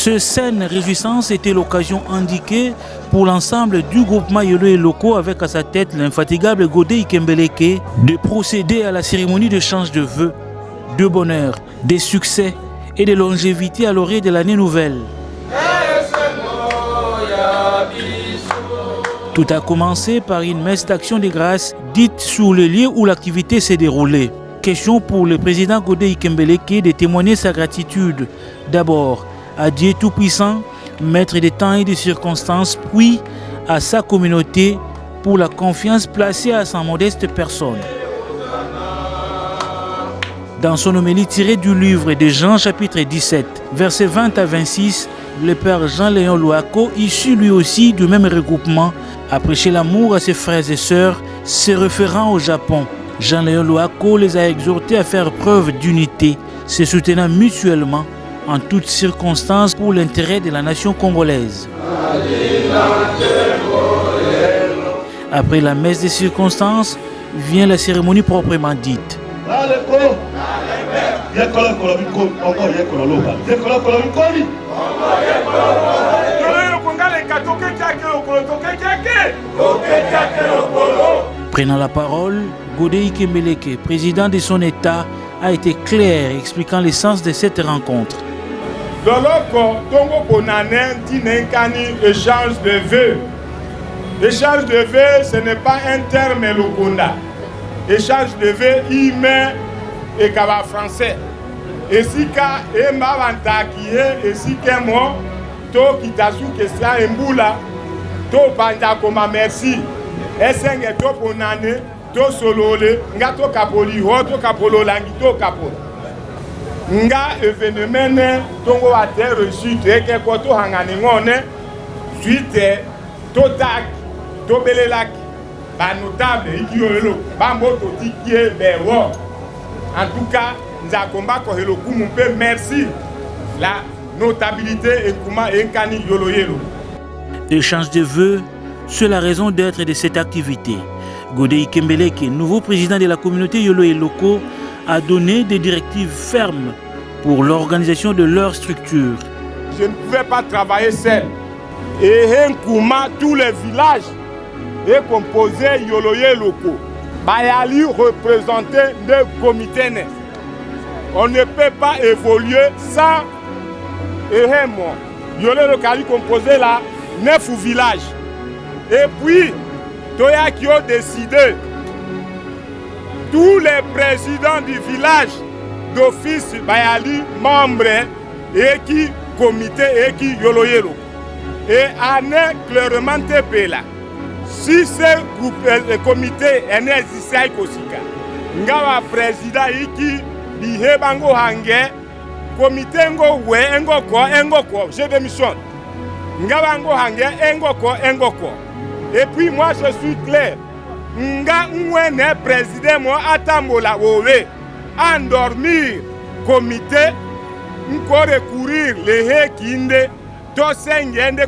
Ce scène réjouissance était l'occasion indiquée pour l'ensemble du groupement Yolo et Loko avec à sa tête l'infatigable Godé Ikembeleke de procéder à la cérémonie de change de vœux, de bonheur, de succès et de longévité à l'orée de l'année nouvelle. Tout a commencé par une messe d'action de grâce dite sur le lieu où l'activité s'est déroulée. Question pour le président Godé Ikembeleke de témoigner sa gratitude d'abord à Dieu Tout-Puissant, maître des temps et des circonstances, puis à sa communauté pour la confiance placée à sa modeste personne. Dans son homélie tirée du livre de Jean chapitre 17, versets 20 à 26, le père Jean-Léon Loako, issu lui aussi du même regroupement, a prêché l'amour à ses frères et sœurs, se référant au Japon. Jean-Léon Loako les a exhortés à faire preuve d'unité, se soutenant mutuellement en toutes circonstances pour l'intérêt de la nation congolaise. Après la messe des circonstances, vient la cérémonie proprement dite. Prenant la parole, Godé Ikembeleke, président de son État, a été clair expliquant le sens de cette rencontre. Échange de vœux. Échange de vœux, ce n'est pas un terme lokonda. Échange de vœux, humain et kaba français. Et si ka emba vantakie, et si ke mo, to kitasu ke sa embula, to panja koma merci. Esenge to ponane, to solole, nga to kapoli ho, to kapolo langi, to kapolo. Nga evenemene, tongo a te reçute, ke koto hangane ngone, suite, to tak, to belelaki, ba notable, iki yolo, ba moto tikie bewo. En tout cas, nous avons merci la notabilité et comment Nkani Yoloyelo. Échange de vœux, c'est la raison d'être de cette activité. Godé Ikembeleke, nouveau président de la communauté Yolo et Loko, a donné des directives fermes pour l'organisation de leur structure. Je ne pouvais pas travailler seul. Et Nkouma, tous les villages est composé Yolo et Loko. Bayali représentait le comité. On ne peut pas évoluer sans Ehemo. Yolé le Kali composé là 9 villages. Et puis, Toya qui ont décidé, tous les présidents du village d'office Bayali, membres et qui comité et qui Yoloyelo. Et Anne clairement TP là. Si ce comité est nécessaire Kosika, ngawa président iki bihebango hange comité ngo we ngo ko je démissionne. Ngawa ngo hange ngo ko. Et puis moi je suis clair. Nga nwene président mo atambola wowe endormir comité nko recourir les hekinde.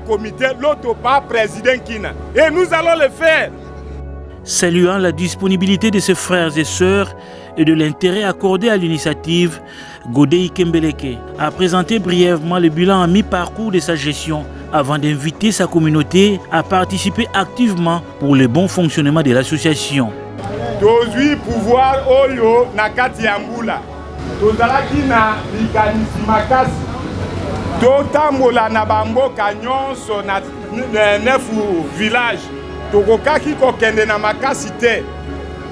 Comité, l'autre pas président Kina. Et nous allons le faire. Saluant la disponibilité de ses frères et sœurs et de l'intérêt accordé à l'initiative, Godé Ikembeleke a présenté brièvement le bilan à mi-parcours de sa gestion avant d'inviter sa communauté à participer activement pour le bon fonctionnement de l'association. Tozui pouvoir oyo nakati yambula. Tozalaki na likanisi makasi. Totambola na bamboka nyonso na 9 villages. Tokokaki kokende na makasi te.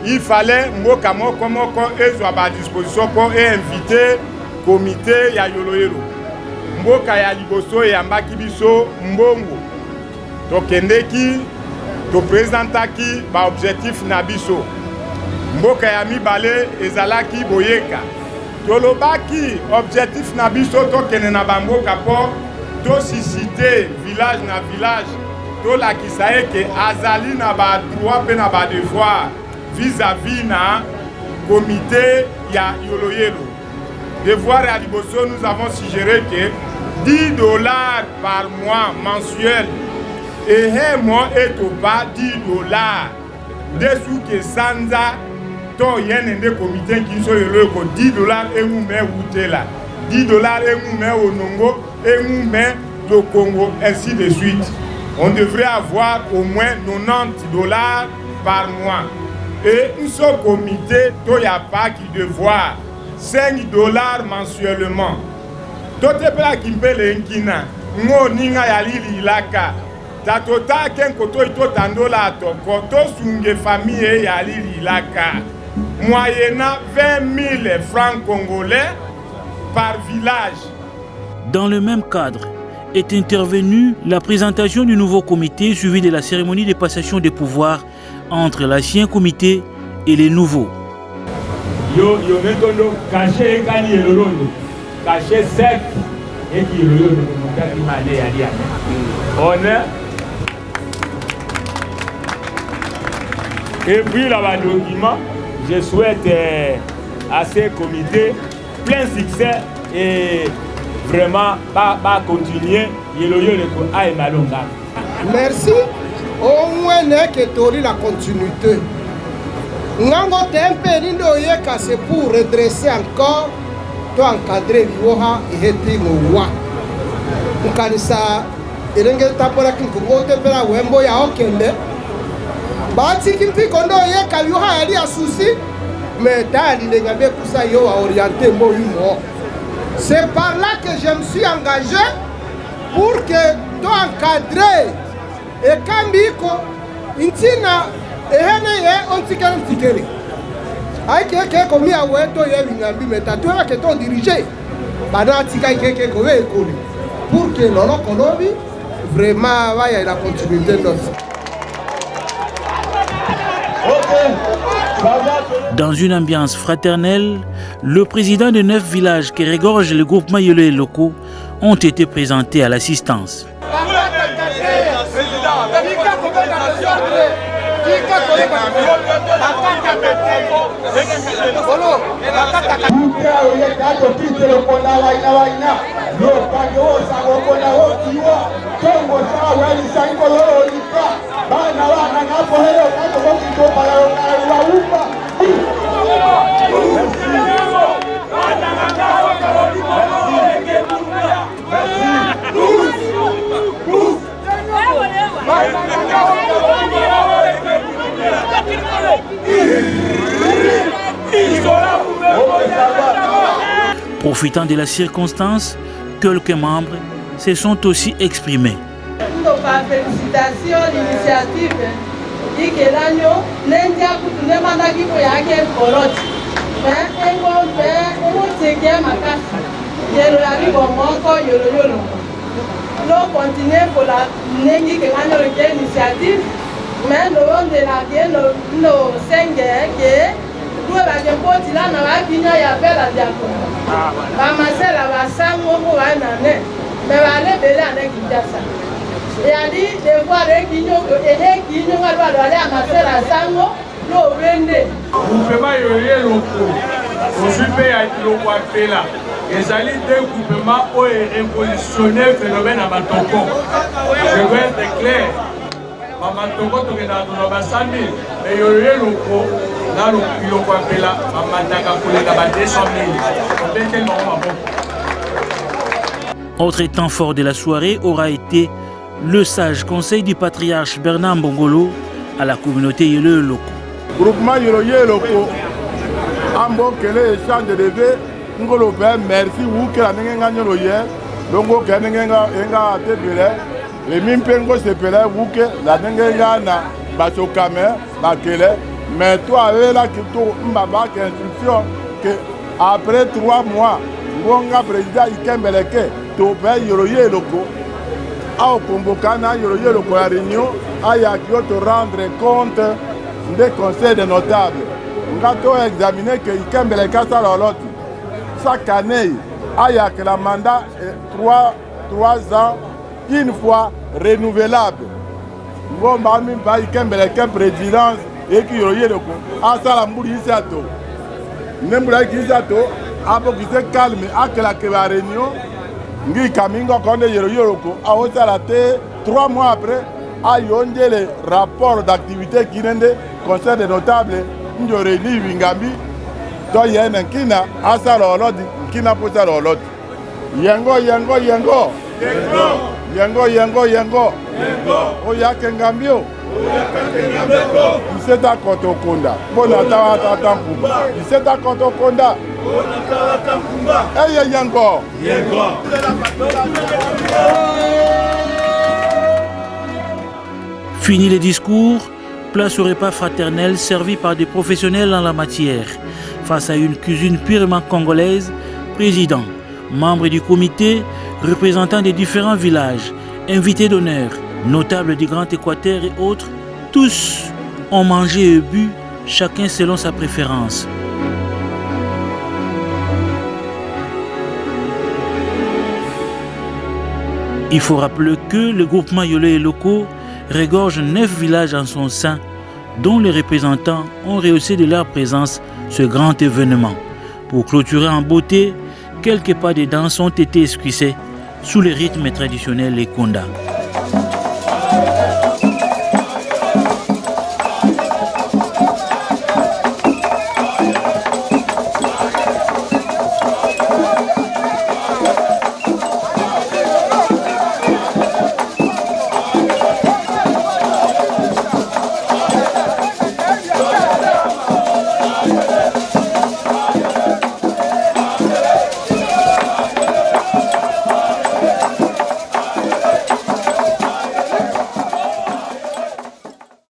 Il fallait mboka moko ezwa ba disposition pour inviter comité ya Yoloyelo. Mboka ya liboso ya mbaki biso mbongo. Tokendeki to présentaki ba objectif na biso. Mboka ya mibale ezalaki boyeka. Tolobaki objectif na biso tokene na bamboka po to susciter village na village to la kisaye ke azali na ba droit pe na ba devoir vis-à-vis na comité ya Yoloyelo. Devoir à liboso nous avons suggéré que $10 par mois mensuel et un mois et au bas $10 des sous que sanza to yen de comité qui sont $10 et nous met outela $10 et nous met au nongo et Moumé, le Congo, ainsi de suite. On devrait avoir au moins $90 par mois. Et un seul comité, il n'y a pas qui devoir $5 mensuellement. Tout est là qui peut l'inkina. Ngo ninga ya lili laka. Tatota ken koto ito tandola toko. To sunge famille ya lili laka. Moyennant 20 000 francs congolais par village. Dans le même cadre est intervenue la présentation du nouveau comité suivi de la cérémonie de passation des pouvoirs entre l'ancien comité et les nouveaux. Yo netondo caché kani elolondo. Caché sec et qui le on est. Et puis là-bas, document, je souhaite à ces comités plein succès et vraiment pas continuer. Merci. Au moins que tu la continuité. Ngango temperindo yeka c'est pour redresser encore. To encadrer viwoha iheti ngwa ukanisa irenge tapola kinkugo tepela wembo ya okende bati kimpi kondo ye kaviwoha yali asusi metali lengabe kusa yo a orienter mo yumo. C'est par là que je me suis engagé pour que to encadrer et kambiko intina ehene ye ontikere ntikere. Aïe, comme il y a un peu de temps dirigé, pour que l'on vraiment vaille la continuité de notre. Dans une ambiance fraternelle, le président de 9 villages qui regorgent le groupement Yolo et locaux ont été présentés à l'assistance. Profitant de la circonstance, quelques membres se sont aussi exprimés. Félicitations l'initiative dit que l'agneau n'india pour ne pas qu'il faut y avoir colotte. Mais un bon père, on sait qu'il y a ma casse. Il y a le encore yolo. Nous continuons pour la n'india que l'agneau est initiative. Mais nous on de la bien nos 5 que nous avons dit là nous avons fini à faire la diaconie. Ramasser la vassango pour un année. Mais aller belé avec Kinshasa. Et a dit de voir les guignols et les guignols va aller amasser la sango, l'eau vende. Vous pouvez pas y aller locaux. Vous pouvez aller locaux là. Les alliés d'un groupement ont impositionné le phénomène à Matoko. Je veux être clair. Matoko tu es dans le bassin, mais il y a eu locaux. Là, le locaux là, Mataka pour les 200 000. Autre temps fort de la soirée aura été le sage conseil du patriarche Bernard Mbongolo à la communauté Yolo et locaux. Groupement Yolo et locaux, Ambo Kele échange de levé, Ngolo Père, merci, vous que la Nenga Yolo hier, donc Kenenga Enga Tebele, les Mimpengo Sepele, vous que la Nenga na Basokame, Bakele, mais toi avec la Kito Mbaba qui instruction que après 3 mois, Ngonga président Ikembeleke, Topé Yolo et locaux. A convocana Yolo locaux la réunion, a te rendre compte des conseils des notables. On a examiné que Ikembeleke sa lolote. Chaque année, il y a que le mandat 3 ans, une fois renouvelable. Nous avons mis Ikembeleke présidence et qui Yolo locaux. À ça la mouli isato. Nemboula qui isato, après qui se calme, à que la réunion. Ngi Kamingo Konde Yolo a aussi raté 3 mois après a yonde les rapports d'activité qui n'ont conseil des notables Ndoreni Wingambi to yen kina asa lolodi kina posa lolodi yengo Yengo, yengo, yengo. Oyake ngambio. Iseta kotokonda. Bonatawa tatampuba. Iseta kotokonda. Eye yengo. Fini les discours, place au repas fraternel servi par des professionnels en la matière. Face à une cuisine purement congolaise, président, membres du comité, représentants des différents villages, invités d'honneur, notables du Grand Équateur et autres, tous ont mangé et bu, chacun selon sa préférence. Il faut rappeler que le groupement Yoloye Loko regorge 9 villages en son sein, dont les représentants ont rehaussé de leur présence ce grand événement. Pour clôturer en beauté, quelques pas de danse ont été esquissés sous les rythmes traditionnels et Konda.